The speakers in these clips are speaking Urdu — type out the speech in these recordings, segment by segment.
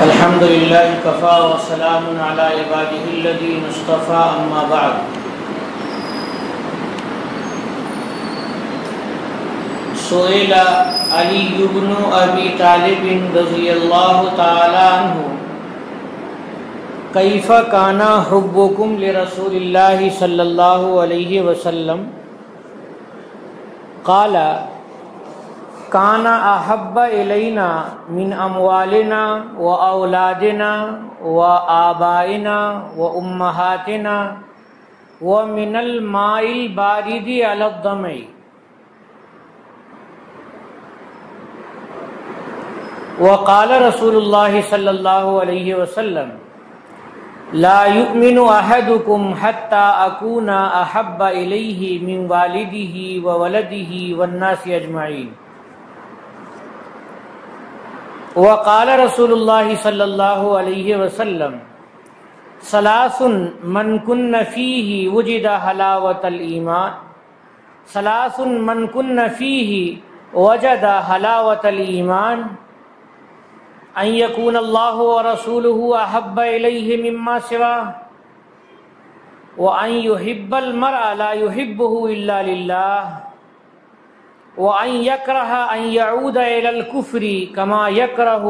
الحمد لله كفى وسلام على عباده الذين اصطفى اما بعد سئل علي بن ابي طالب رضي الله تعالى عنه كيف كان حبكم لرسول الله صلى الله عليه وسلم قال كان احب الينا من اموالنا واولادنا وآبائنا وامهاتنا ومن الماء البارد على الظمأ وقال رسول الله صلى الله عليه وسلم لا يؤمن احدكم حتى اكون احب اليه من والده وولده والناس اجمعين وقال رسول الله صلى الله عليه وسلم ثلاث من كن فيه وجد حلاوة الإيمان ثلاث من كن فيه وجد حلاوة الإيمان أن يكون الله ورسوله أحب إليه مما سواه وأن يحب المرء لا يحبه إلا لله وأن يكره أن يعود إلى الكفر كما يكره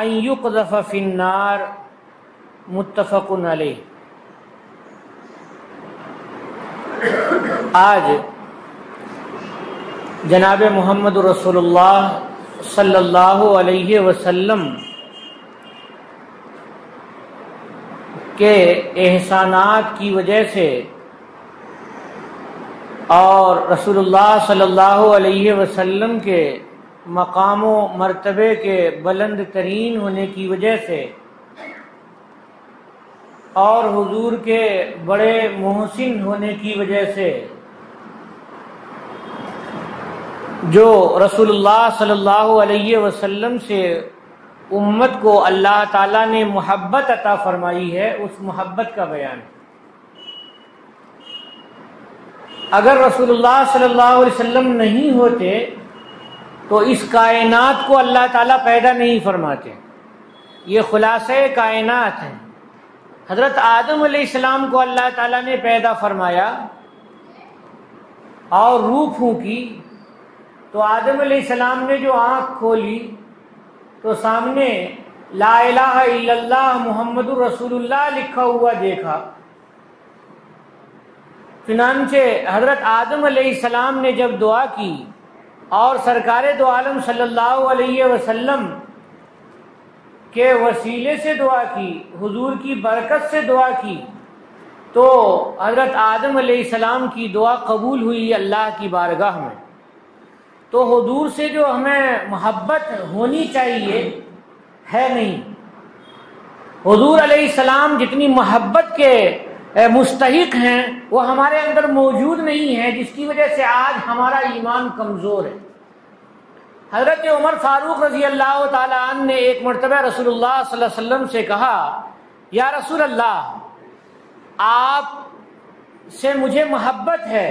أن يقذف في النار متفق علیہ۔ آج جناب محمد رسول اللہ صلی اللہ علیہ وسلم کے احسانات کی وجہ سے اور رسول اللہ صلی اللہ علیہ وسلم کے مقام و مرتبے کے بلند ترین ہونے کی وجہ سے اور حضور کے بڑے محسن ہونے کی وجہ سے جو رسول اللہ صلی اللہ علیہ وسلم سے امت کو اللہ تعالیٰ نے محبت عطا فرمائی ہے، اس محبت کا بیان ہے۔ اگر رسول اللہ صلی اللہ علیہ وسلم نہیں ہوتے تو اس کائنات کو اللہ تعالیٰ پیدا نہیں فرماتے۔ یہ خلاصہ کائنات ہے۔ حضرت آدم علیہ السلام کو اللہ تعالیٰ نے پیدا فرمایا اور روح پھونکی تو آدم علیہ السلام نے جو آنکھ کھولی تو سامنے لا الہ الا اللہ محمد رسول اللہ لکھا ہوا دیکھا۔ چنانچہ حضرت آدم علیہ السلام نے جب دعا کی اور سرکار دو عالم صلی اللہ علیہ وسلم کے وسیلے سے دعا کی، حضور کی برکت سے دعا کی، تو حضرت آدم علیہ السلام کی دعا قبول ہوئی اللہ کی بارگاہ میں۔ تو حضور سے جو ہمیں محبت ہونی چاہیے ہے نہیں۔ حضور علیہ السلام جتنی محبت کے مستحق ہیں وہ ہمارے اندر موجود نہیں ہے، جس کی وجہ سے آج ہمارا ایمان کمزور ہے۔ حضرت عمر فاروق رضی اللہ تعالی عنہ نے ایک مرتبہ رسول اللہ صلی اللہ علیہ وسلم سے کہا، یا رسول اللہ، آپ سے مجھے محبت ہے،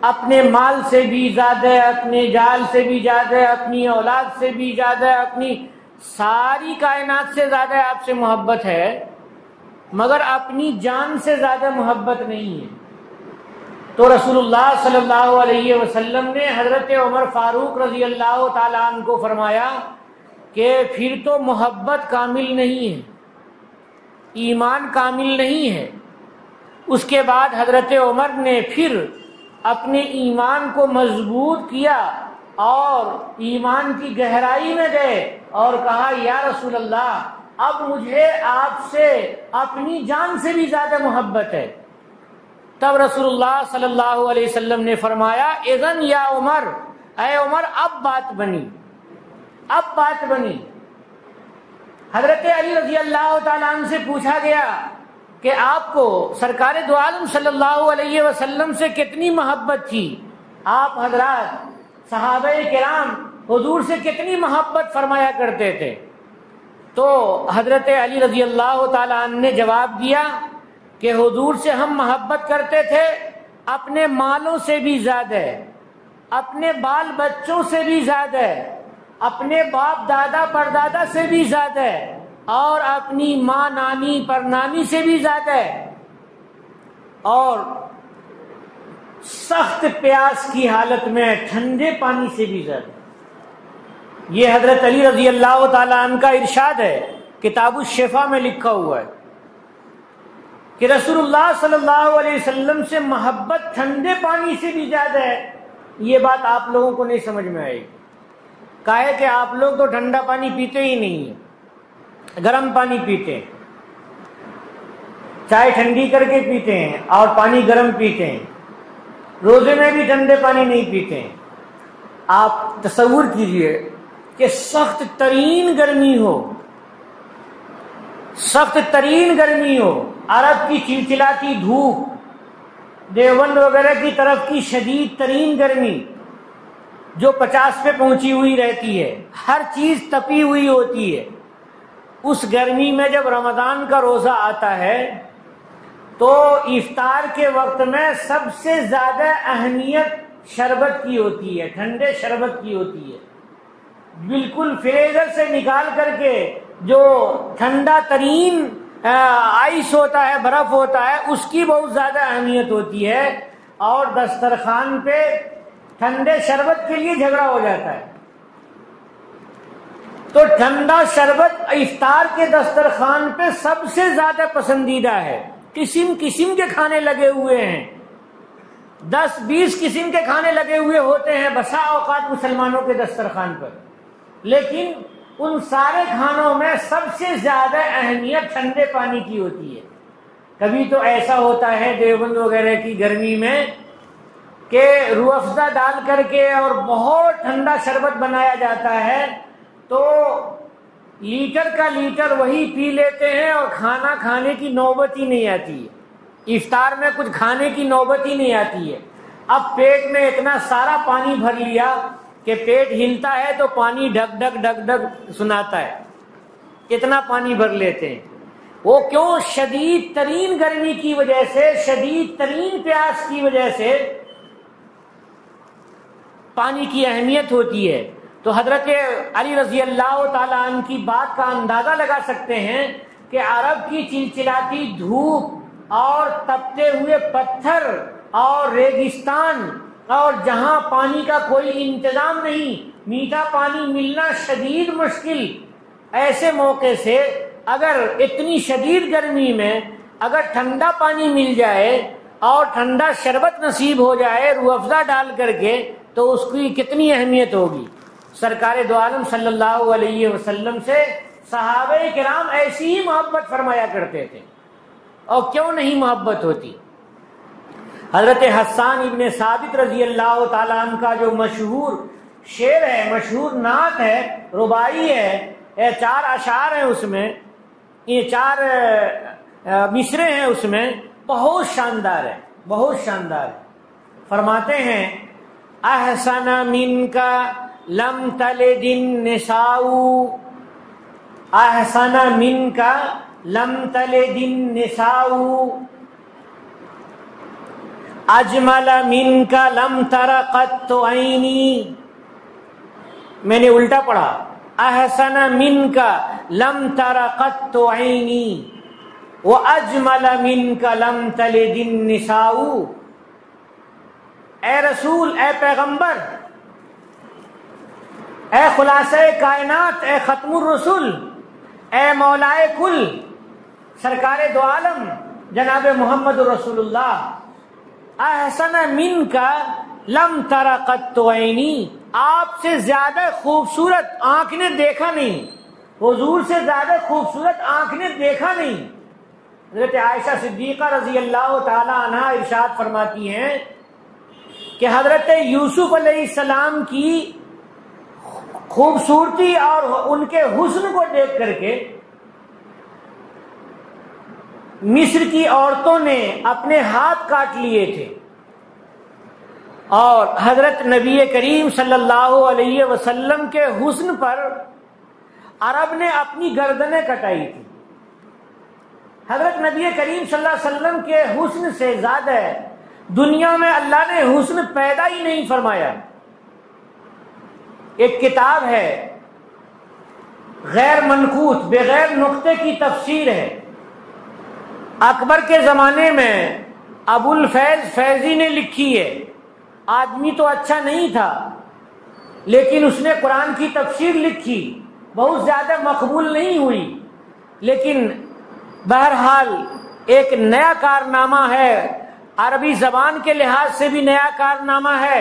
اپنے مال سے بھی زیادہ، اپنے جال سے بھی زیادہ، اپنی اولاد سے بھی زیادہ، اپنی ساری کائنات سے زیادہ آپ سے محبت ہے، مگر اپنی جان سے زیادہ محبت نہیں ہے۔ تو رسول اللہ صلی اللہ علیہ وسلم نے حضرت عمر فاروق رضی اللہ تعالیٰ عنہ کو فرمایا کہ پھر تو محبت کامل نہیں ہے، ایمان کامل نہیں ہے۔ اس کے بعد حضرت عمر نے پھر اپنے ایمان کو مضبوط کیا اور ایمان کی گہرائی میں گئے اور کہا، یا رسول اللہ، اب مجھے آپ سے اپنی جان سے بھی زیادہ محبت ہے۔ تب رسول اللہ صلی اللہ علیہ وسلم نے فرمایا، اذن یا عمر، اے عمر، اب بات بنی، اب بات بنی۔ حضرت علی رضی اللہ تعالیٰ عنہ سے پوچھا گیا کہ آپ کو سرکار دو عالم صلی اللہ علیہ وسلم سے کتنی محبت تھی؟ آپ حضرات صحابہ کرام حضور سے کتنی محبت فرمایا کرتے تھے؟ تو حضرت علی رضی اللہ تعالیٰ عنہ نے جواب دیا کہ حضور سے ہم محبت کرتے تھے اپنے مالوں سے بھی زیادہ، اپنے بال بچوں سے بھی زیادہ اپنے باپ دادا پردادا سے بھی زیادہ ہے اور اپنی ماں نانی پر نانی سے بھی زیادہ ہے، اور سخت پیاس کی حالت میں ٹھنڈے پانی سے بھی زیادہ۔ یہ حضرت علی رضی اللہ تعالی عنہ کا ارشاد ہے، کتاب الشفا میں لکھا ہوا ہے کہ رسول اللہ صلی اللہ علیہ وسلم سے محبت ٹھنڈے پانی سے بھی زیادہ ہے۔ یہ بات آپ لوگوں کو نہیں سمجھ میں آئے گی، کہا ہے کہ آپ لوگ تو ٹھنڈا پانی پیتے ہی نہیں ہیں، گرم پانی پیتے ہیں، چائے ٹھنڈی کر کے پیتے ہیں اور پانی گرم پیتے ہیں، روزے میں بھی ٹھنڈے پانی نہیں پیتے ہیں۔ آپ تصور کیجئے کہ سخت ترین گرمی ہو، سخت ترین گرمی ہو، عرب کی چلچلاتی دھوپ، دیوبند وغیرہ کی طرف کی شدید ترین گرمی جو 50 پہ پہنچی ہوئی رہتی ہے، ہر چیز تپی ہوئی ہوتی ہے، اس گرمی میں جب رمضان کا روزہ آتا ہے تو افطار کے وقت میں سب سے زیادہ اہمیت شربت کی ہوتی ہے، ٹھنڈے شربت کی ہوتی ہے۔ بالکل فریزر سے نکال کر کے جو ٹھنڈا ترین آئس ہوتا ہے، برف ہوتا ہے، اس کی بہت زیادہ اہمیت ہوتی ہے، اور دسترخوان پہ ٹھنڈے شربت کے لیے جھگڑا ہو جاتا ہے۔ تو ٹھنڈا شربت افطار کے دسترخوان پہ سب سے زیادہ پسندیدہ ہے۔ قسم قسم کے کھانے لگے ہوئے ہیں، 10-20 قسم کے کھانے لگے ہوئے ہوتے ہیں بسا اوقات مسلمانوں کے دسترخوان پر، لیکن ان سارے کھانوں میں سب سے زیادہ اہمیت ٹھنڈے پانی کی ہوتی ہے۔ کبھی تو ایسا ہوتا ہے دیوبند وغیرہ کی گرمی میں کہ روح افزا ڈال کر کے اور بہت ٹھنڈا شربت بنایا جاتا ہے، تو لیٹر کا لیٹر وہی پی لیتے ہیں اور کھانا کھانے کی نوبت ہی نہیں آتی ہے، افطار میں کچھ کھانے کی نوبت ہی نہیں آتی ہے۔ اب پیٹ میں اتنا سارا پانی بھر لیا کہ پیٹ ہلتا ہے تو پانی ڈھک ڈھک ڈھک ڈھک سناتا ہے، اتنا پانی بھر لیتے ہیں۔ وہ کیوں؟ شدید ترین گرمی کی وجہ سے، شدید ترین پیاس کی وجہ سے پانی کی اہمیت ہوتی ہے۔ تو حضرت علی رضی اللہ تعالیٰ عنہ کی بات کا اندازہ لگا سکتے ہیں کہ عرب کی چلچلاتی دھوپ اور تپتے ہوئے پتھر اور ریگستان، اور جہاں پانی کا کوئی انتظام نہیں، میٹھا پانی ملنا شدید مشکل، ایسے موقع سے اگر اتنی شدید گرمی میں اگر ٹھنڈا پانی مل جائے اور ٹھنڈا شربت نصیب ہو جائے روح افزا ڈال کر کے، تو اس کی کتنی اہمیت ہوگی۔ سرکار دو عالم صلی اللہ علیہ وسلم سے صحابہ کرام ایسی ہی محبت فرمایا کرتے تھے، اور کیوں نہیں محبت ہوتی۔ حضرت حسان ابن ثابت رضی اللہ تعالیٰ عنہ کا جو مشہور شعر ہے، مشہور نعت ہے، رباعی ہے، 4 اشعار ہیں اس میں، یہ 4 مصرے ہیں اس میں، بہت شاندار ہے، بہت شاندار ہے۔ فرماتے ہیں احسن من کا لم تلد النساء، احسن من کا لم تلد النساء، اجمل من کا لم تر قط عینی۔ میں نے الٹا پڑھا، احسن من کا لم تر قط عینی واجمل من کا لم تلد النساء۔ اے رسول، اے پیغمبر، اے خلاصہ کائنات، اے ختم الرسل، اے مولائے کل، سرکار دو عالم جناب محمد رسول اللہ، احسن من کا لم تر قط عینی، آپ سے زیادہ خوبصورت آنکھ نے دیکھا نہیں، حضور سے زیادہ خوبصورت آنکھ نے دیکھا نہیں۔ حضرت عائشہ صدیقہ رضی اللہ تعالی عنہا ارشاد فرماتی ہیں کہ حضرت یوسف علیہ السلام کی خوبصورتی اور ان کے حسن کو دیکھ کر کے مصر کی عورتوں نے اپنے ہاتھ کاٹ لیے تھے، اور حضرت نبی کریم صلی اللہ علیہ وسلم کے حسن پر عرب نے اپنی گردنیں کٹائی تھی۔ حضرت نبی کریم صلی اللہ علیہ وسلم کے حسن سے زیادہ دنیا میں اللہ نے حسن پیدا ہی نہیں فرمایا۔ ایک کتاب ہے غیر منقوط بغیر نقطے کی تفسیر ہے۔ اکبر کے زمانے میں ابو الفیض فیضی نے لکھی ہے، آدمی تو اچھا نہیں تھا لیکن اس نے قرآن کی تفسیر لکھی، بہت زیادہ مقبول نہیں ہوئی، لیکن بہرحال ایک نیا کارنامہ ہے، عربی زبان کے لحاظ سے بھی نیا کارنامہ ہے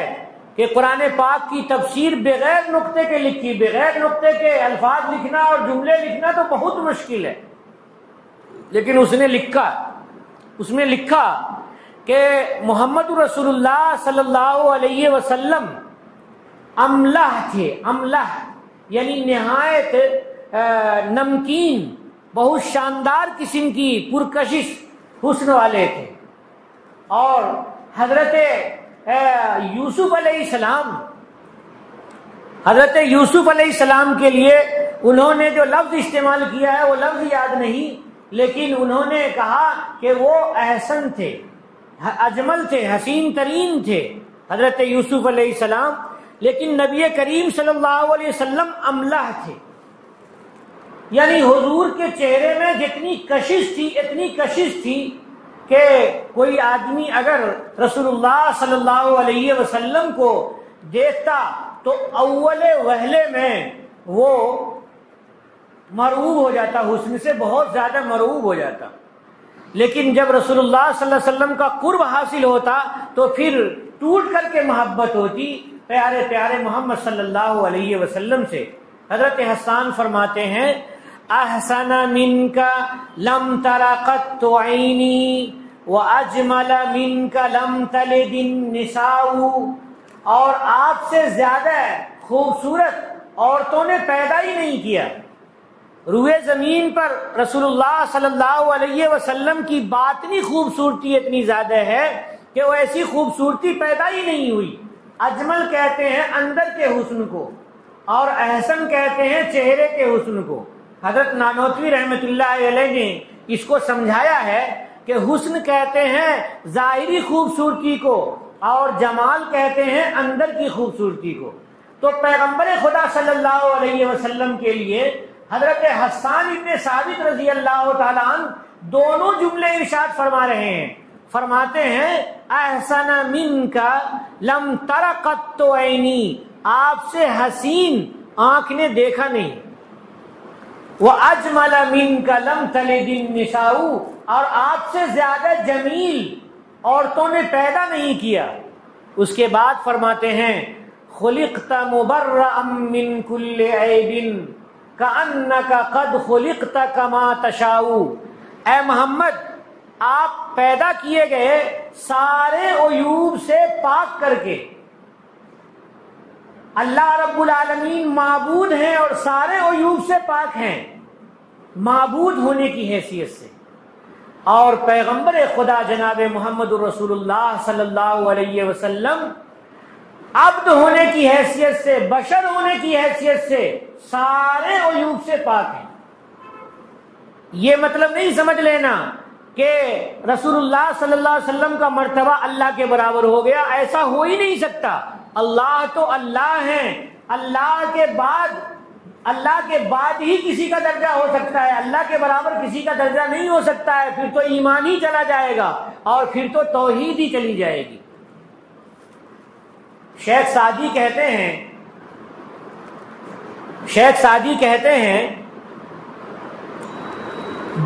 کہ قرآن پاک کی تفسیر بغیر نقطے کے لکھی۔ بغیر نقطے کے الفاظ لکھنا اور جملے لکھنا تو بہت مشکل ہے، لیکن اس نے لکھا کہ محمد رسول اللہ صلی اللہ علیہ وسلم املح تھے، املح یعنی نہایت نمکین، بہت شاندار قسم کی پرکشش حسن والے تھے۔ اور حضرت یوسف علیہ السلام کے لیے انہوں نے جو لفظ استعمال کیا ہے وہ لفظ یاد نہیں، لیکن انہوں نے کہا کہ وہ احسن تھے، اجمل تھے، حسین ترین تھے حضرت یوسف علیہ السلام، لیکن نبی کریم صلی اللہ علیہ وسلم املح تھے، یعنی حضور کے چہرے میں جتنی کشش تھی، اتنی کشش تھی کہ کوئی آدمی اگر رسول اللہ صلی اللہ علیہ وسلم کو دیکھتا تو اول وہلے میں وہ مرعوب ہو جاتا، حسن سے بہت زیادہ مرعوب ہو جاتا، لیکن جب رسول اللہ صلی اللہ علیہ وسلم کا قرب حاصل ہوتا تو پھر ٹوٹ کر کے محبت ہوتی پیارے پیارے محمد صلی اللہ علیہ وسلم سے۔ حضرت حسان فرماتے ہیں احسن منک لم تر قط عینی واجمل منک لم تلد النساء، اور آپ سے زیادہ خوبصورت عورتوں نے پیدا ہی نہیں کیا۔ روئے زمین پر رسول اللہ صلی اللہ علیہ وسلم کی باطنی خوبصورتی اتنی زیادہ ہے کہ وہ ایسی خوبصورتی پیدا ہی نہیں ہوئی۔ اجمل کہتے ہیں اندر کے حسن کو، اور احسن کہتے ہیں چہرے کے حسن کو۔ حضرت نانوتوی رحمۃ اللہ علیہ نے اس کو سمجھایا ہے کہ حسن کہتے ہیں ظاہری خوبصورتی کو اور جمال کہتے ہیں اندر کی خوبصورتی کو۔ تو پیغمبر خدا صلی اللہ علیہ وسلم کے لیے حضرت حسان ابن ثابت رضی اللہ تعالیٰ عنہ دونوں جملے ارشاد فرما رہے ہیں، فرماتے ہیں احسن منک لم تر قط عینی، آپ سے حسین آنکھ نے دیکھا نہیں، وَأَجْمَلَ مِنْكَ لَمْ تَلِدِ النِّسَاءُ، اور آپ سے زیادہ جمیل عورتوں نے پیدا نہیں کیا۔ اس کے بعد فرماتے ہیں خُلِقْتَ مُبَرَّأً مِّن كُلِّ عَيْبٍ كَأَنَّكَ قَدْ خُلِقْتَ كَمَا تَشَاءُ، اے محمد آپ پیدا کیے گئے سارے عیوب سے پاک کر کے۔ اللہ رب العالمین معبود ہیں اور سارے عیوب سے پاک ہیں، معبود ہونے کی حیثیت سے، اور پیغمبر خدا جناب محمد رسول اللہ صلی اللہ علیہ وسلم عبد ہونے کی حیثیت سے، بشر ہونے کی حیثیت سے سارے عیوب سے پاک ہیں۔ یہ مطلب نہیں سمجھ لینا کہ رسول اللہ صلی اللہ علیہ وسلم کا مرتبہ اللہ کے برابر ہو گیا، ایسا ہو ہی نہیں سکتا۔ اللہ تو اللہ ہیں، اللہ کے بعد ہی کسی کا درجہ ہو سکتا ہے، اللہ کے برابر کسی کا درجہ نہیں ہو سکتا ہے، پھر تو ایمان ہی چلا جائے گا اور پھر تو توحید ہی چلی جائے گی۔ شیخ سعدی کہتے ہیں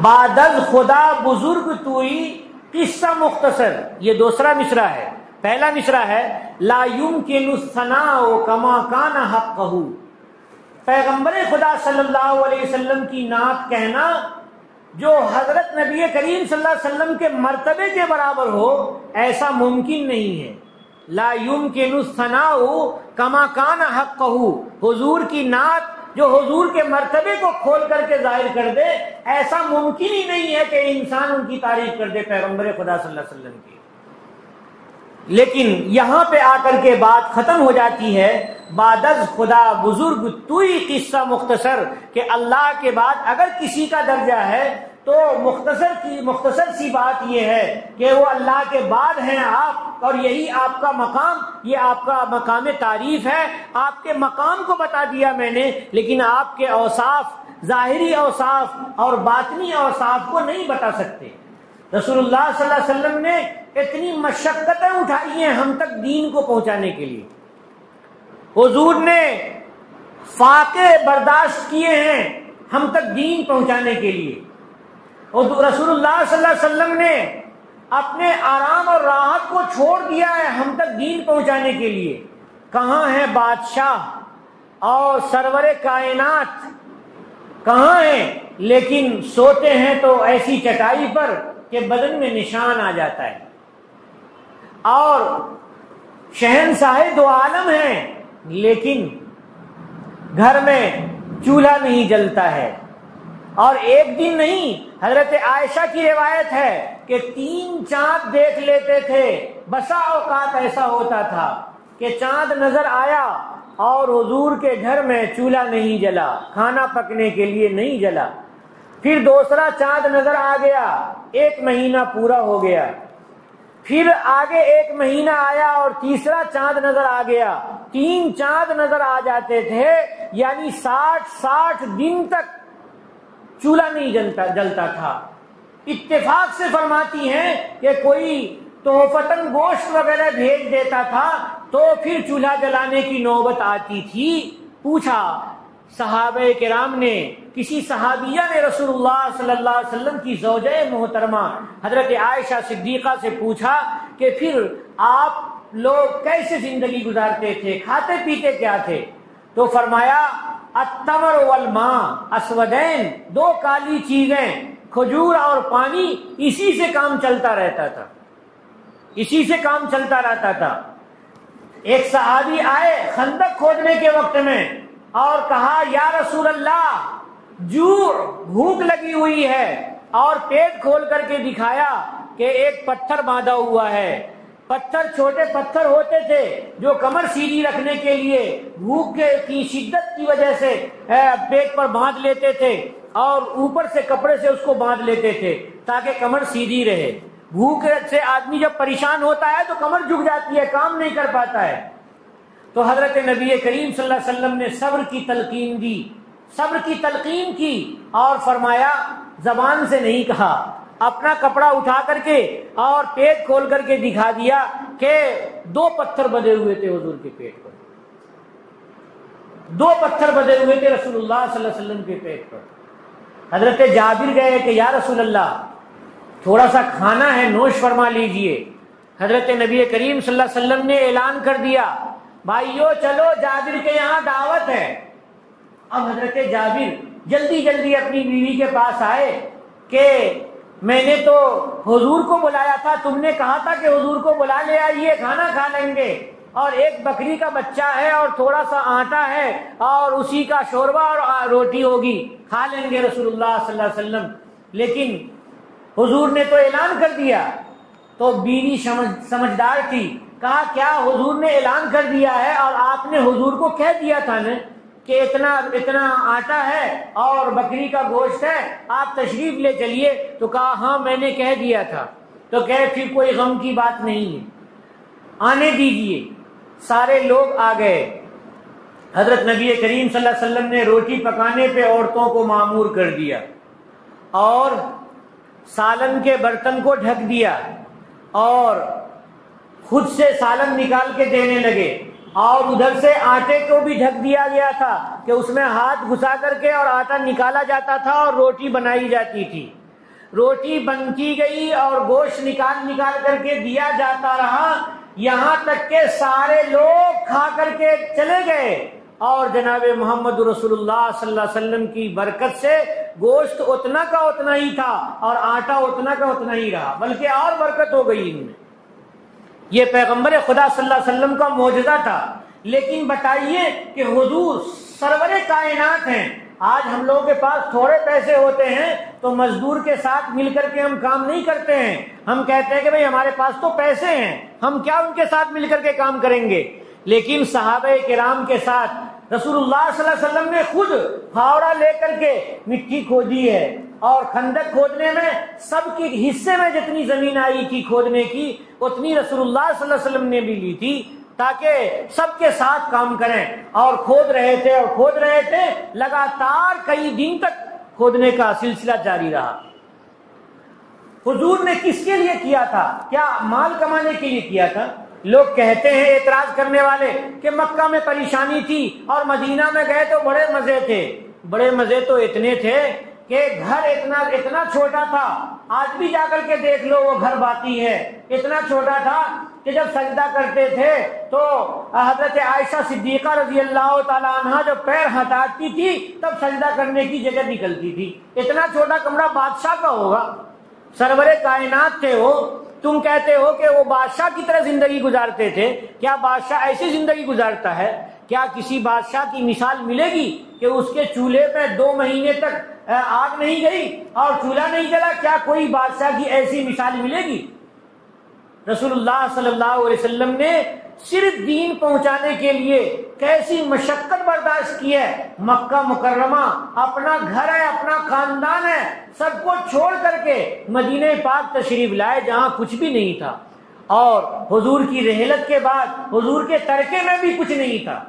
بادل خدا بزرگ توئی قصہ مختصر، یہ دوسرا مصرع ہے۔ پہلا مصرع ہے لا یمکن الثناء کما کان حقہ، پیغمبر خدا صلی اللہ علیہ وسلم کی نعت کہنا جو حضرت نبی کریم صلی اللہ علیہ وسلم کے مرتبے کے برابر ہو ایسا ممکن نہیں ہے۔ لا یمکن الثناء کما کان حقہ، حضور کی نعت جو حضور کے مرتبے کو کھول کر کے ظاہر کر دے، ایسا ممکن ہی نہیں ہے کہ انسان ان کی تعریف کر دے پیغمبر خدا صلی اللہ علیہ وسلم کی۔ لیکن یہاں پہ آ کر کے بات ختم ہو جاتی ہے بادز خدا بزرگ توئی قصہ مختصر، کہ اللہ کے بعد اگر کسی کا درجہ ہے تو مختصر سی بات یہ ہے کہ وہ اللہ کے بعد ہیں آپ، اور یہی آپ کا مقام، یہ آپ کا مقام تعریف ہے، آپ کے مقام کو بتا دیا میں نے، لیکن آپ کے اوصاف، ظاہری اوصاف اور باطنی اوصاف کو نہیں بتا سکتے۔ رسول اللہ صلی اللہ علیہ وسلم نے اتنی مشقتیں اٹھائی ہیں ہم تک دین کو پہنچانے کے لیے، حضور نے فاقے برداشت کیے ہیں ہم تک دین پہنچانے کے لیے، اور رسول اللہ صلی اللہ علیہ وسلم نے اپنے آرام اور راحت کو چھوڑ دیا ہے ہم تک دین پہنچانے کے لیے۔ کہاں ہے بادشاہ اور سرور کائنات، کہاں ہیں؟ لیکن سوتے ہیں تو ایسی چٹائی پر کہ بدن میں نشان آ جاتا ہے، اور شہنشاہ دو عالم ہیں لیکن گھر میں چولہا نہیں جلتا ہے۔ اور ایک دن نہیں، حضرت عائشہ کی روایت ہے کہ 3 چاند دیکھ لیتے تھے، بسا اوقات ایسا ہوتا تھا کہ چاند نظر آیا اور حضور کے گھر میں چولہا نہیں جلا، کھانا پکنے کے لیے نہیں جلا، پھر دوسرا چاند نظر آ گیا، 1 مہینہ پورا ہو گیا، پھر آگے 1 مہینہ آیا اور تیسرا چاند نظر آ گیا، 3 چاند نظر آ جاتے تھے، یعنی 60 دن تک چولہا نہیں جلتا تھا۔ اتفاق سے فرماتی ہیں کہ کوئی تحفتاً گوشت وغیرہ بھیج دیتا تھا تو پھر چولہا جلانے کی نوبت آتی تھی۔ پوچھا صحابہ کرام نے، کسی صحابیہ نے رسول اللہ صلی اللہ علیہ وسلم کی زوجہ محترمہ حضرت عائشہ صدیقہ سے پوچھا کہ پھر آپ لوگ کیسے زندگی گزارتے تھے، کھاتے پیتے کیا تھے؟ تو فرمایا التمر والماء اسودین، 2 کالی چیزیں، کھجور اور پانی، اسی سے کام چلتا رہتا تھا، اسی سے کام چلتا رہتا تھا۔ ایک صحابی آئے خندق کھودنے کے وقت میں اور کہا یا رسول اللہ بھوک لگی ہوئی ہے، اور پیٹ کھول کر کے دکھایا کہ ایک پتھر باندھا ہوا ہے۔ پتھر چھوٹے پتھر ہوتے تھے جو کمر سیدھی رکھنے کے لیے بھوک کی شدت کی وجہ سے پیٹ پر باندھ لیتے تھے، اور اوپر سے کپڑے سے اس کو باندھ لیتے تھے تاکہ کمر سیدھی رہے۔ بھوک سے آدمی جب پریشان ہوتا ہے تو کمر جھک جاتی ہے، کام نہیں کر پاتا ہے۔ تو حضرت نبی کریم صلی اللہ علیہ وسلم نے صبر کی تلقین دی، صبر کی تلقین کی، اور فرمایا زبان سے نہیں کہا، اپنا کپڑا اٹھا کر کے اور پیٹ کھول کر کے دکھا دیا کہ 2 پتھر بدے ہوئے تھے حضور کے پیٹ پر، 2 پتھر بدے ہوئے تھے رسول اللہ صلی اللہ علیہ وسلم کے پیٹ پر۔ حضرت جابر گئے کہ یا رسول اللہ تھوڑا سا کھانا ہے، نوش فرما لیجئے۔ حضرت نبی کریم صلی اللہ علیہ وسلم نے اعلان کر دیا بھائیو چلو جابر کے یہاں دعوت ہے۔ اب حضرت جابر جلدی جلدی اپنی بیوی کے پاس آئے کہ میں نے تو حضور کو بلایا تھا، تم نے کہا تھا کہ حضور کو بلا لے آئیے، کھانا کھا لیں گے، اور ایک بکری کا بچہ ہے اور تھوڑا سا آٹا ہے اور اسی کا شوربہ اور روٹی ہوگی، کھا لیں گے رسول اللہ صلی اللہ علیہ وسلم، لیکن حضور نے تو اعلان کر دیا۔ تو بیوی سمجھدار تھی، کہا کیا حضور نے اعلان کر دیا ہے اور آپ نے حضور کو کہہ دیا تھا نا کہ اتنا آٹا ہے اور بکری کا گوشت ہے، آپ تشریف لے چلیے؟ تو کہا ہاں میں نے کہہ دیا تھا۔ تو کہے پھر کوئی غم کی بات نہیں ہے، آنے دیجئے۔ سارے لوگ آ گئے۔ حضرت نبی کریم صلی اللہ علیہ وسلم نے روٹی پکانے پہ عورتوں کو مامور کر دیا اور سالن کے برتن کو ڈھک دیا اور خود سے سالن نکال کے دینے لگے، اور ادھر سے آٹے کو بھی ڈھک دیا گیا تھا کہ اس میں ہاتھ گھسا کر کے اور آٹا نکالا جاتا تھا اور روٹی بنائی جاتی تھی۔ روٹی بنتی گئی اور گوشت نکال کر کے دیا جاتا رہا، یہاں تک کہ سارے لوگ کھا کر کے چلے گئے، اور جناب محمد رسول اللہ صلی اللہ علیہ وسلم کی برکت سے گوشت اتنا کا اتنا ہی تھا اور آٹا اتنا کا اتنا ہی رہا، بلکہ اور برکت ہو گئی ان میں۔ یہ پیغمبر خدا صلی اللہ علیہ وسلم کا معجزہ تھا۔ لیکن بتائیے کہ حضور سرور کائنات ہیں، آج ہم لوگوں کے پاس تھوڑے پیسے ہوتے ہیں تو مزدور کے ساتھ مل کر کے ہم کام نہیں کرتے ہیں، ہم کہتے ہیں کہ بھئی ہمارے پاس تو پیسے ہیں، ہم کیا ان کے ساتھ مل کر کے کام کریں گے؟ لیکن صحابہ کرام کے ساتھ رسول اللہ صلی اللہ علیہ وسلم نے خود پھاوڑا لے کر کے مٹی کھودی ہے، اور خندق کھودنے میں سب کے حصے میں جتنی زمین آئی تھی کھودنے کی اتنی رسول اللہ صلی اللہ علیہ وسلم نے بھی لی تھی، تاکہ سب کے ساتھ کام کریں، اور کھود رہے تھے لگاتار کئی دن تک کھودنے کا سلسلہ جاری رہا۔ حضور نے کس کے لیے کیا تھا؟ کیا مال کمانے کے لیے کیا تھا؟ لوگ کہتے ہیں اعتراض کرنے والے کہ مکہ میں پریشانی تھی اور مدینہ میں گئے تو بڑے مزے تھے۔ بڑے مزے تو اتنے تھے کہ گھر اتنا چھوٹا تھا، آج بھی جا کر کے دیکھ لو وہ گھر باقی ہے، اتنا چھوٹا تھا کہ جب سجدہ کرتے تھے تو حضرت عائشہ صدیقہ رضی اللہ تعالی عنہا جو پیر ہٹاتی تھی تب سجدہ کرنے کی جگہ نکلتی تھی۔ اتنا چھوٹا کمرہ بادشاہ کا ہوگا، سرور کائنات تھے وہ، تم کہتے ہو کہ وہ بادشاہ کی طرح زندگی گزارتے تھے۔ کیا بادشاہ ایسی زندگی گزارتا ہے؟ کیا کسی بادشاہ کی مثال ملے گی کہ اس کے چولہے پہ 2 مہینے تک آگ نہیں گئی اور چولہا نہیں جلا؟ کیا کوئی بادشاہ کی ایسی مثال ملے گی؟ رسول اللہ صلی اللہ علیہ وسلم نے صرف دین پہنچانے کے لیے کیسی مشقت برداشت کی ہے۔ مکہ مکرمہ اپنا گھر ہے، اپنا خاندان ہے، سب کو چھوڑ کر کے مدینہ پاک تشریف لائے جہاں کچھ بھی نہیں تھا، اور حضور کی رحلت کے بعد حضور کے ترکے میں بھی کچھ نہیں تھا،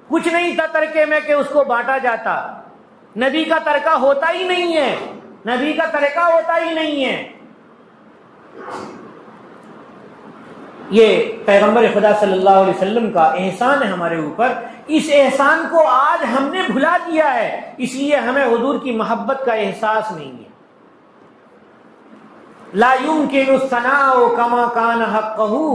کچھ نہیں تھا ترکے میں کہ اس کو بانٹا جاتا۔ نبی کا ترکہ ہوتا ہی نہیں ہے، نبی کا ترکہ ہوتا ہی نہیں ہے۔ یہ پیغمبر خدا صلی اللہ علیہ وسلم کا احسان ہے ہمارے اوپر۔ اس احسان کو آج ہم نے بھلا دیا ہے، اس لیے ہمیں حضور کی محبت کا احساس نہیں ہے۔ لا يمكن الثناء كما كان حقه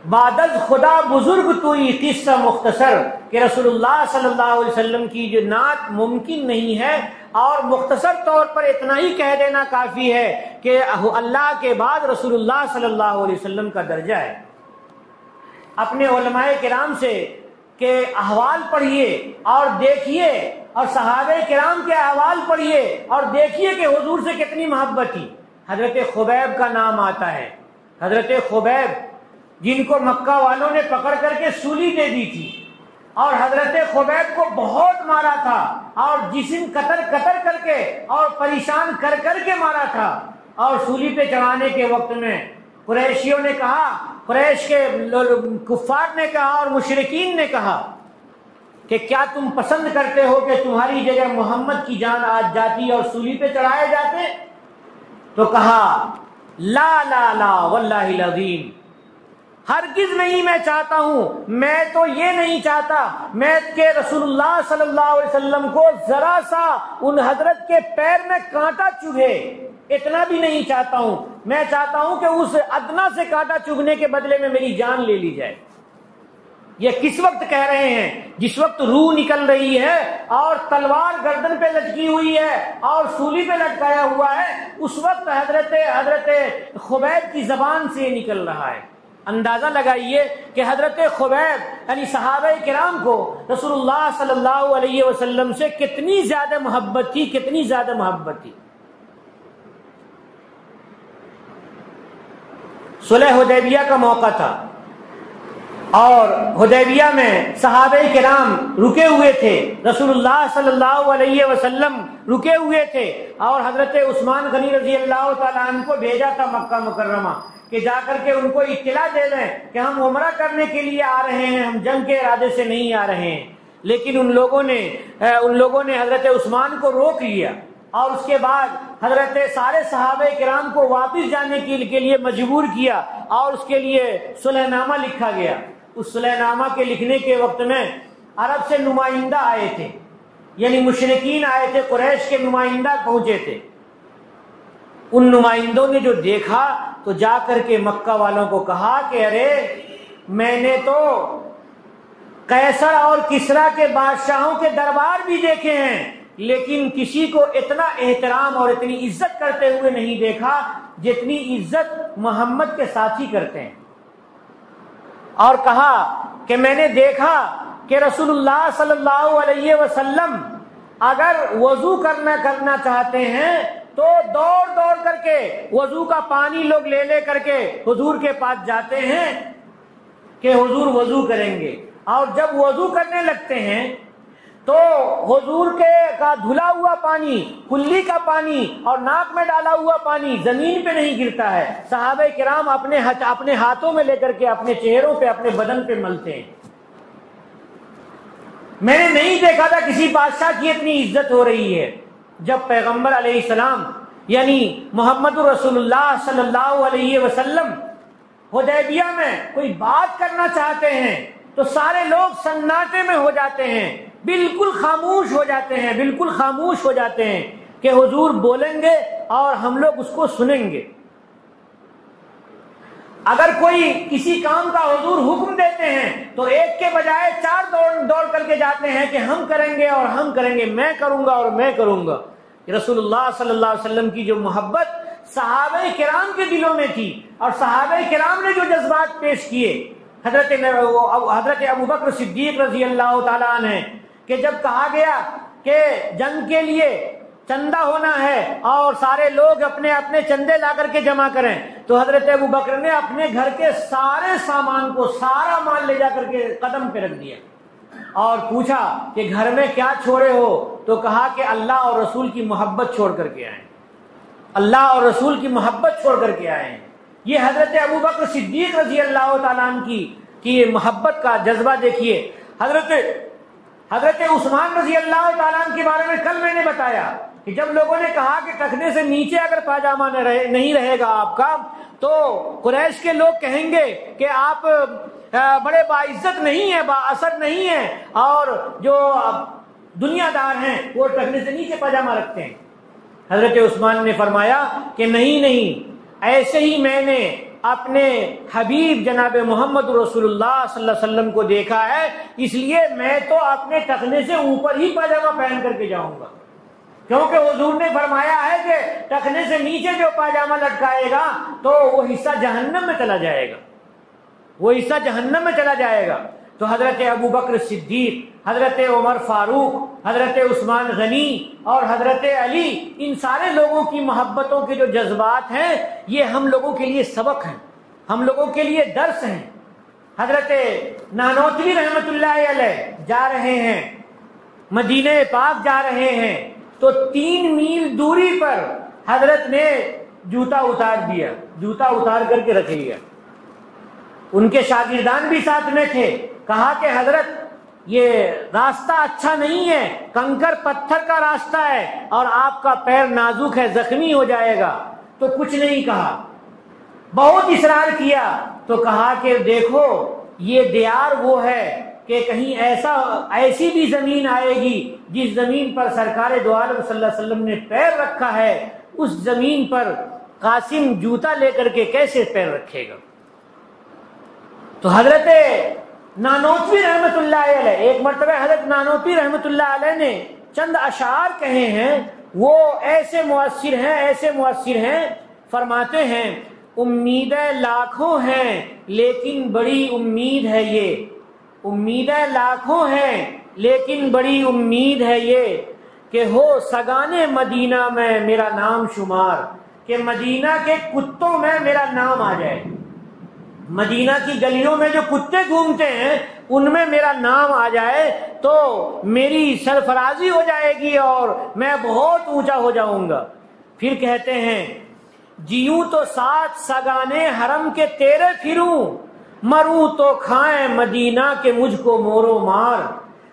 بعد از خدا بزرگ توئی قصہ مختصر، کہ رسول اللہ صلی اللہ علیہ وسلم کی جو نعت ممکن نہیں ہے، اور مختصر طور پر اتنا ہی کہہ دینا کافی ہے کہ اللہ کے بعد رسول اللہ صلی اللہ علیہ وسلم کا درجہ ہے۔ اپنے علماء کرام سے کہ احوال پڑھیے اور دیکھیے، اور صحابہ کرام کے احوال پڑھیے اور دیکھیے کہ حضور سے کتنی محبت تھی۔ حضرت خبیب کا نام آتا ہے، حضرت خبیب جن کو مکہ والوں نے پکڑ کر کے سولی دے دی تھی، اور حضرت خبیب کو بہت مارا تھا، اور جسم قطر کر کے اور پریشان کر کے مارا تھا، اور سولی پہ چڑھانے کے وقت میں قریشیوں نے کہا، قریش کے کفار نے کہا اور مشرکین نے کہا کہ کیا تم پسند کرتے ہو کہ تمہاری جگہ محمد کی جان آج جاتی اور سولی پہ چڑھائے جاتے؟ تو کہا لا لا لا واللہ العظیم، ہرگز نہیں، میں چاہتا ہوں، میں تو یہ نہیں چاہتا میں کہ رسول اللہ صلی اللہ علیہ وسلم کو ذرا سا ان حضرت کے پیر میں کانٹا چبھے، اتنا بھی نہیں چاہتا ہوں، میں چاہتا ہوں کہ اس ادنا سے کانٹا چبھنے کے بدلے میں میری جان لے لی جائے۔ یہ کس وقت کہہ رہے ہیں؟ جس وقت روح نکل رہی ہے اور تلوار گردن پہ لٹکی ہوئی ہے اور سولی پہ لٹکایا ہوا ہے، اس وقت حضرت خبیب کی زبان سے یہ نکل رہا ہے۔ اندازہ لگائیے کہ حضرت خبیب یعنی صحابہ کرام کو رسول اللہ صلی اللہ علیہ وسلم سے کتنی زیادہ محبت تھی، کتنی زیادہ محبت تھی۔ صلح حدیبیہ کا موقع تھا، اور حدیبیہ میں صحابہ کرام رکے ہوئے تھے، رسول اللہ صلی اللہ علیہ وسلم رکے ہوئے تھے، اور حضرت عثمان غنی رضی اللہ تعالیٰ عنہ کو بھیجا تھا مکہ مکرمہ کہ جا کر کے ان کو اطلاع دے دیں کہ ہم عمرہ کرنے کے لیے آ رہے ہیں، ہم جنگ کے ارادے سے نہیں آ رہے ہیں۔ لیکن ان لوگوں نے حضرت عثمان کو روک لیا، اور اس کے بعد حضرت سارے صحابہ کرام کو واپس جانے کے لیے مجبور کیا، اور اس کے لیے صلح نامہ لکھا گیا۔ اس صلح نامہ کے لکھنے کے وقت میں عرب سے نمائندہ آئے تھے، یعنی مشرکین آئے تھے، قریش کے نمائندہ پہنچے تھے۔ ان نمائندوں نے جو دیکھا تو جا کر کے مکہ والوں کو کہا کہ ارے میں نے تو قیصر اور کسریٰ کے بادشاہوں کے دربار بھی دیکھے ہیں، لیکن کسی کو اتنا احترام اور اتنی عزت کرتے ہوئے نہیں دیکھا جتنی عزت محمد کے ساتھی کرتے ہیں۔ اور کہا کہ میں نے دیکھا کہ رسول اللہ صلی اللہ علیہ وسلم اگر وضو کرنا چاہتے ہیں تو دوڑ کر کے وضو کا پانی لوگ لے کر کے حضور کے پاس جاتے ہیں کہ حضور وضو کریں گے، اور جب وضو کرنے لگتے ہیں تو حضور کے کا دھلا ہوا پانی، کلی کا پانی اور ناک میں ڈالا ہوا پانی زمین پہ نہیں گرتا ہے، صحابہ کرام اپنے ہاتھوں میں لے کر کے اپنے چہروں پہ، اپنے بدن پہ ملتے ہیں۔ میں نے نہیں دیکھا تھا کسی بادشاہ کی اتنی عزت ہو رہی ہے۔ جب پیغمبر علیہ السلام یعنی محمد رسول اللہ صلی اللہ علیہ وسلم حدیبیہ میں کوئی بات کرنا چاہتے ہیں تو سارے لوگ سناٹے میں ہو جاتے ہیں، بالکل خاموش ہو جاتے ہیں، بالکل خاموش ہو جاتے ہیں کہ حضور بولیں گے اور ہم لوگ اس کو سنیں گے۔ اگر کوئی کسی کام کا حضور حکم دیتے ہیں تو ایک کے بجائے 4 دوڑ کر کے جاتے ہیں کہ ہم کریں گے اور ہم کریں گے، میں کروں گا اور میں کروں گا۔ رسول اللہ صلی اللہ علیہ وسلم کی جو محبت صحابہ کرام کے دلوں میں تھی اور صحابہ کرام نے جو جذبات پیش کیے، حضرت ابوبکر صدیق رضی اللہ تعالیٰ عنہ کہ جب کہا گیا کہ جنگ کے لیے چندہ ہونا ہے اور سارے لوگ اپنے اپنے چندے لا کر کے جمع کریں، تو حضرت ابوبکر نے اپنے گھر کے سارے سامان کو، سارا مال لے جا کر کے قدم پہ رکھ دیا اور پوچھا کہ گھر میں کیا چھوڑے ہو؟ تو کہا کہ اللہ اور رسول کی محبت چھوڑ کر کے آئے، اللہ اور رسول کی محبت چھوڑ کر کے آئے ہیں۔ یہ حضرت ابوبکر صدیق رضی اللہ تعالیٰ عنہ کی محبت کا جذبہ دیکھیے۔ حضرت عثمان رضی اللہ تعالیٰ عنہ کے بارے میں کل میں نے بتایا کہ جب لوگوں نے کہا کہ ٹخنے سے نیچے اگر پاجامہ نہیں رہے گا آپ کا تو قریش کے لوگ کہیں گے کہ آپ بڑے باعزت نہیں ہیں، با اثر نہیں ہیں، اور جو دنیا دار ہیں وہ ٹخنے سے نیچے پاجامہ رکھتے ہیں۔ حضرت عثمان نے فرمایا کہ نہیں، ایسے ہی میں نے اپنے حبیب جناب محمد رسول اللہ صلی اللہ علیہ وسلم کو دیکھا ہے، اس لیے میں تو اپنے ٹخنے سے اوپر ہی پاجامہ پہن کر کے جاؤں گا، کیونکہ حضور نے فرمایا ہے کہ ٹخنے سے نیچے جو پاجامہ لٹکائے گا تو وہ حصہ جہنم میں چلا جائے گا، وہ حصہ جہنم میں چلا جائے گا۔ تو حضرت ابوبکر صدیق، حضرت عمر فاروق، حضرت عثمان غنی اور حضرت علی، ان سارے لوگوں کی محبتوں کے جو جذبات ہیں یہ ہم لوگوں کے لیے سبق ہیں، ہم لوگوں کے لیے درس ہیں۔ حضرت نانوتوی رحمت اللہ علیہ جا رہے ہیں، مدینہ پاک جا رہے ہیں، تو 3 میل دوری پر حضرت نے جوتا اتار دیا، جوتا اتار کر کے رکھ لیا۔ ان کے شاگردان بھی ساتھ میں تھے، کہا کہ حضرت یہ راستہ اچھا نہیں ہے، کنکر پتھر کا راستہ ہے اور آپ کا پیر نازک ہے، زخمی ہو جائے گا۔ تو کچھ نہیں کہا، بہت اصرار کیا تو کہا کہ دیکھو یہ دیار وہ ہے کہ کہیں ایسی بھی زمین آئے گی جس زمین پر سرکار دو عالم صلی اللہ علیہ وسلم نے پیر رکھا ہے، اس زمین پر قاسم جوتا لے کر کے کیسے پیر رکھے گا۔ تو حضرت نانوتوی رحمت اللہ علیہ، ایک مرتبہ حضرت نانوتوی رحمت اللہ علیہ نے چند اشعار کہے ہیں، وہ ایسے مؤثر ہیں، فرماتے ہیں امیدیں لاکھوں ہیں لیکن بڑی امید ہے یہ، امیدیں لاکھوں ہیں لیکن بڑی امید ہے یہ کہ ہو سگانے مدینہ میں میرا نام شمار، کہ مدینہ کے کتوں میں میرا نام آ جائے، مدینہ کی گلیوں میں جو کتے گھومتے ہیں ان میں میرا نام آ جائے تو میری سرفرازی ہو جائے گی اور میں بہت اونچا ہو جاؤں گا۔ پھر کہتے ہیں جیوں تو ساتھ سگانے حرم کے تیرے پھروں، مروں تو کھائیں مدینہ کے مجھ کو مورو مار،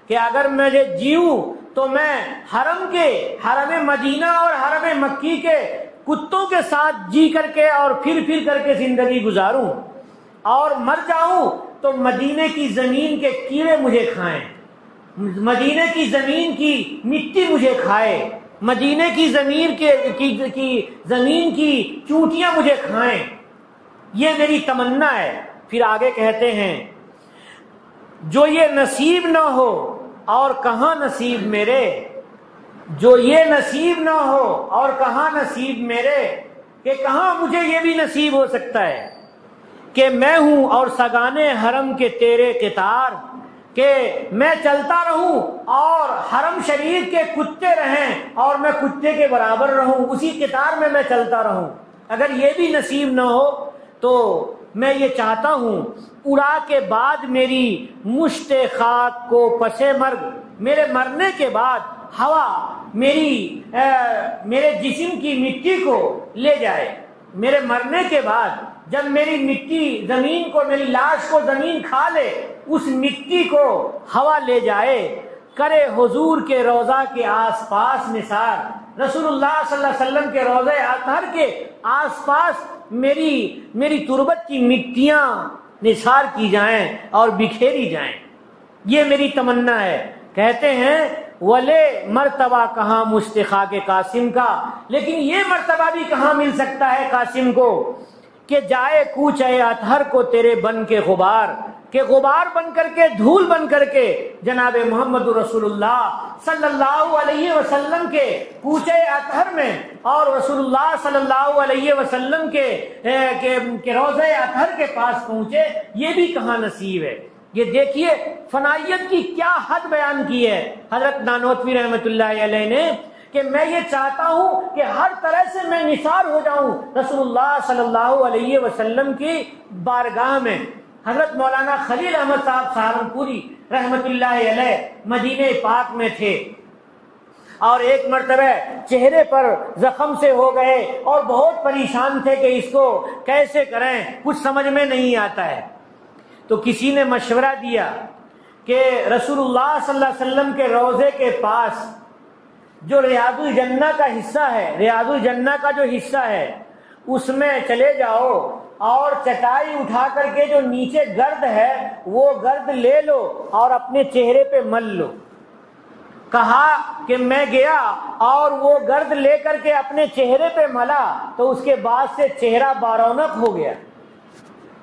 کہ اگر میں جیوں تو میں حرم مدینہ اور حرم مکی کے کتوں کے ساتھ جی کر کے اور پھر کر کے زندگی گزاروں، اور مر جاؤں تو مدینے کی زمین کے کیڑے مجھے کھائیں، مدینے کی زمین کی مٹی مجھے کھائے، مدینے کی زمین کی چونٹیاں مجھے کھائیں، یہ میری تمنا ہے۔ پھر آگے کہتے ہیں جو یہ نصیب نہ ہو اور کہاں نصیب میرے، جو یہ نصیب نہ ہو اور کہاں نصیب میرے، کہ کہاں مجھے یہ بھی نصیب ہو سکتا ہے کہ میں ہوں اور سگانے حرم کے تیرے قطار، کہ میں چلتا رہوں اور حرم شریف کے کتے رہیں اور میں کتے کے برابر رہوں، اسی قطار میں چلتا رہوں۔ اگر یہ بھی نصیب نہ ہو تو میں یہ چاہتا ہوں اڑا کے بعد میری مشت خاک کو پس مرگ، میرے مرنے کے بعد ہوا میرے جسم کی مٹی کو لے جائے، میرے مرنے کے بعد جب میری مٹی زمین کو، میری لاش کو زمین کھا لے، اس مٹی کو ہوا لے جائے، کرے حضور کے روضہ کے آس پاس نثار، رسول اللہ صلی اللہ علیہ وسلم کے روضہ اطہر کے آس پاس میری تربت کی مٹیاں نثار کی جائیں اور بکھیری جائیں، یہ میری تمنا ہے۔ کہتے ہیں ولے مرتبہ کہاں مشتخا کے قاسم کا، لیکن یہ مرتبہ بھی کہاں مل سکتا ہے قاسم کو کہ جائے کوچ اے اطہر کو تیرے بن کے غبار، کہ غبار بن کر کے، دھول بن کر کے جناب محمد رسول اللہ صلی اللہ علیہ وسلم کے کوچے اطہر میں اور رسول اللہ صلی اللہ علیہ وسلم کے روضہ اطہر کے پاس پہنچے، یہ بھی کہاں نصیب ہے۔ یہ دیکھیے فنائیت کی کیا حد بیان کی ہے حضرت نانوتوی رحمۃ اللہ علیہ نے، کہ میں یہ چاہتا ہوں کہ ہر طرح سے میں نثار ہو جاؤں رسول اللہ صلی اللہ علیہ وسلم کی بارگاہ میں۔ حضرت مولانا خلیل احمد صاحب سہارنپوری رحمۃ اللہ علیہ مدینہ پاک میں تھے اور ایک مرتبہ چہرے پر زخم سے ہو گئے اور بہت پریشان تھے کہ اس کو کیسے کریں، کچھ سمجھ میں نہیں آتا ہے۔ تو کسی نے مشورہ دیا کہ رسول اللہ صلی اللہ علیہ وسلم کے روضے کے پاس جو ریاض الجنہ کا حصہ ہے، ریاض الجنہ کا جو حصہ ہے اس میں چلے جاؤ اور چٹائی اٹھا کر کے جو نیچے گرد ہے وہ گرد لے لو اور اپنے چہرے پہ مل لو۔ کہا کہ میں گیا اور وہ گرد لے کر کے اپنے چہرے پہ ملا تو اس کے بعد سے چہرہ بارونق ہو گیا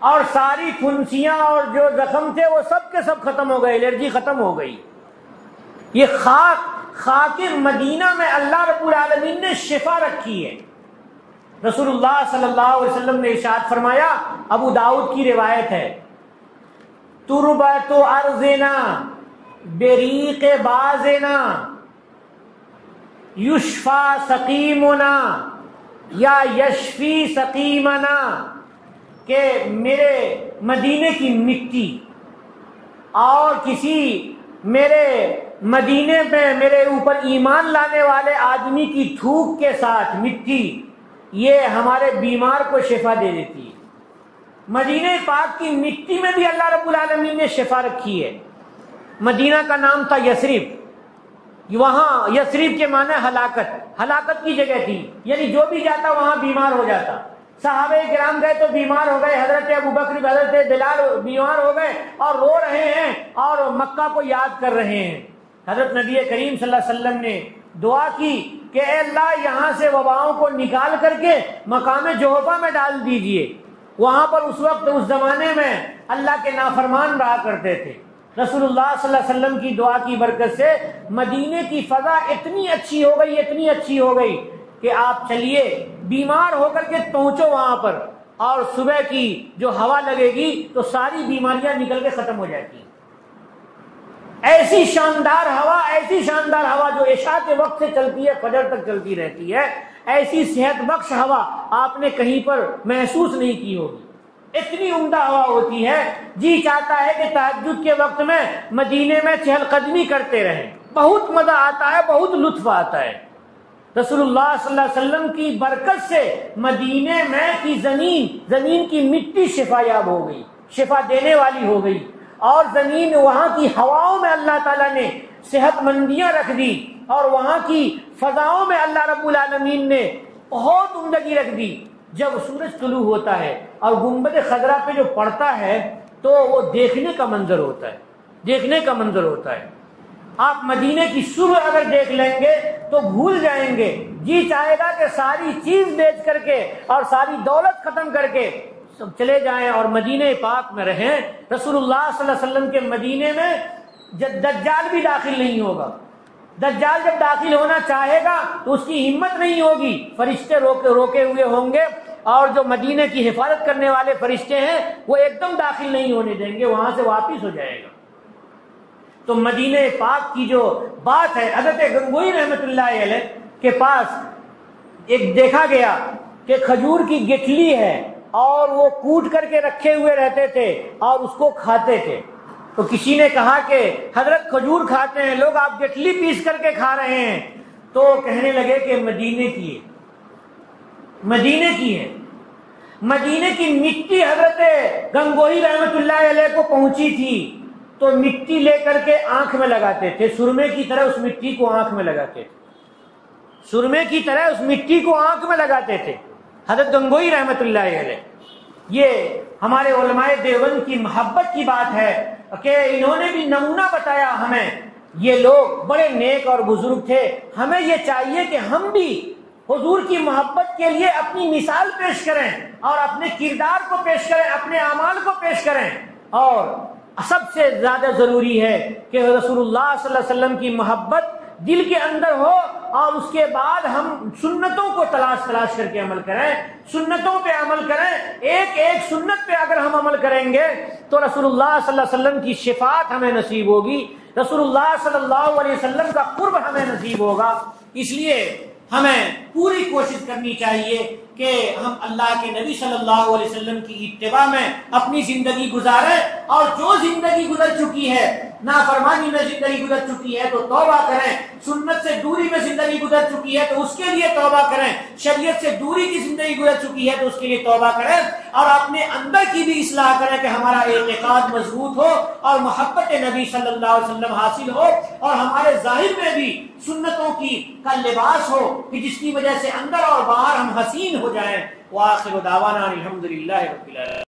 اور ساری پھنسیاں اور جو زخم تھے وہ سب کے سب ختم ہو گئے، الرجی ختم ہو گئی۔ یہ خاک مدینہ میں اللہ رب العالمین نے شفا رکھی ہے۔ رسول اللہ صلی اللہ علیہ وسلم نے ارشاد فرمایا، ابو داؤد کی روایت ہے، تربت ارضنا بریق بازنا یشفا سقیمنا یا یشفی سقیمنا، کہ میرے مدینے کی مٹی اور کسی میرے مدینے میں میرے اوپر ایمان لانے والے آدمی کی تھوک کے ساتھ مٹی، یہ ہمارے بیمار کو شفا دے دیتی ہے۔ مدینہ پاک کی مٹی میں بھی اللہ رب العالمین نے شفا رکھی ہے۔ مدینہ کا نام تھا یثرب، وہاں یثرب کے معنی ہلاکت کی جگہ تھی، یعنی جو بھی جاتا وہاں بیمار ہو جاتا۔ صحابہ کرام گئے تو بیمار ہو گئے، حضرت ابوبکر حضرت بلال بیمار ہو گئے اور رو رہے ہیں اور مکہ کو یاد کر رہے ہیں۔ حضرت نبی کریم صلی اللہ علیہ وسلم نے دعا کی کہ اے اللہ یہاں سے وباؤں کو نکال کر کے مقام جوفہ میں ڈال دیجئے۔ وہاں پر اس وقت اس زمانے میں اللہ کے نافرمان رہا کرتے تھے۔ رسول اللہ صلی اللہ علیہ وسلم کی دعا کی برکت سے مدینے کی فضا اتنی اچھی ہو گئی کہ آپ چلیے بیمار ہو کر کے پہنچو وہاں پر، اور صبح کی جو ہوا لگے گی تو ساری بیماریاں نکل کے ختم ہو جاتی ہیں۔ ایسی شاندار ہوا جو عشاء کے وقت سے چلتی ہے فجر تک چلتی رہتی ہے، ایسی صحت بخش ہوا آپ نے کہیں پر محسوس نہیں کی ہوگی۔ اتنی عمدہ ہوا ہوتی ہے، جی چاہتا ہے کہ تہجد کے وقت میں مدینے میں چہل قدمی کرتے رہیں، بہت مزہ آتا ہے، بہت لطف آتا ہے۔ رسول اللہ صلی اللہ علیہ وسلم کی برکت سے مدینے میں کی زمین کی مٹی شفا یاب ہو گئی، شفا دینے والی ہو گئی، اور زمین وہاں کی ہواؤں میں اللہ تعالیٰ نے صحت مندیاں رکھ دی، اور وہاں کی فضاؤں میں اللہ رب العالمین نے بہت عمدگی رکھ دی۔ جب سورج طلوع ہوتا ہے اور گنبد خضرا پہ جو پڑتا ہے تو وہ دیکھنے کا منظر ہوتا ہے۔ آپ مدینے کی صبح اگر دیکھ لیں گے تو بھول جائیں گے، جی چاہے گا کہ ساری چیز بیچ کر کے اور ساری دولت ختم کر کے سب چلے جائیں اور مدینہ پاک میں رہیں۔ رسول اللہ صلی اللہ علیہ وسلم کے مدینے میں دجال بھی داخل نہیں ہوگا۔ دجال جب داخل ہونا چاہے گا تو اس کی ہمت نہیں ہوگی، فرشتے روکے ہوئے ہوں گے، اور جو مدینے کی حفاظت کرنے والے فرشتے ہیں وہ ایک دم داخل نہیں ہونے دیں گے، وہاں سے واپس ہو جائے گا۔ تو مدینہ پاک کی جو بات ہے، حضرت گنگوئی رحمۃ اللہ علیہ کے پاس ایک دیکھا گیا کہ کھجور کی گٹھلی ہے اور وہ کوٹ کر کے رکھے ہوئے رہتے تھے اور اس کو کھاتے تھے۔ تو کسی نے کہا کہ حضرت کھجور کھاتے ہیں لوگ، آپ گٹلی پیس کر کے کھا رہے ہیں؟ تو کہنے لگے کہ مدینے کی ہے، مدینے کی ہے۔ مدینے کی مٹی حضرت گنگوہی رحمت اللہ علیہ کو پہنچی تھی تو مٹی لے کر کے آنکھ میں لگاتے تھے، سرمے کی طرح اس مٹی کو آنکھ میں لگاتے تھے، سرمے کی طرح اس مٹی کو آنکھ میں لگاتے تھے حضرت گنگوہی رحمت اللہ علیہ۔ یہ ہمارے علماء دیوبند کی محبت کی بات ہے کہ انہوں نے بھی نمونہ بتایا ہمیں۔ یہ لوگ بڑے نیک اور بزرگ تھے، ہمیں یہ چاہیے کہ ہم بھی حضور کی محبت کے لیے اپنی مثال پیش کریں اور اپنے کردار کو پیش کریں، اپنے اعمال کو پیش کریں، اور سب سے زیادہ ضروری ہے کہ رسول اللہ صلی اللہ علیہ وسلم کی محبت دل کے اندر ہو، اور اس کے بعد ہم سنتوں کو تلاش کر کے عمل کریں، سنتوں پہ عمل کریں۔ ایک ایک سنت پہ اگر ہم عمل کریں گے تو رسول اللہ صلی اللہ علیہ وسلم کی شفاعت ہمیں نصیب ہوگی، رسول اللہ صلی اللہ علیہ وسلم کا قرب ہمیں نصیب ہوگا۔ اس لیے ہمیں پوری کوشش کرنی چاہیے کہ ہم اللہ کے نبی صلی اللہ علیہ وسلم کی اتباع میں اپنی زندگی گزاریں، اور جو زندگی گزر چکی ہے، نافرمانی میں زندگی گزر چکی ہے تو توبہ کریں، سنت سے دوری میں زندگی گزر چکی ہے تو اس کے لیے توبہ کریں، شریعت سے دوری کی زندگی گزر چکی ہے تو اس کے لیے توبہ کریں، اور اپنے اندر کی بھی اصلاح کریں کہ ہمارا اعتقاد مضبوط ہو اور محبت نبی صلی اللہ علیہ وسلم حاصل ہو، اور ہمارے ظاہر میں بھی سنتوں کی کا لباس ہو کہ جس کی وجہ سے اندر اور باہر ہم حسین ہو جائیں۔ وآخر دعوانا الحمدللہ رب العالمین۔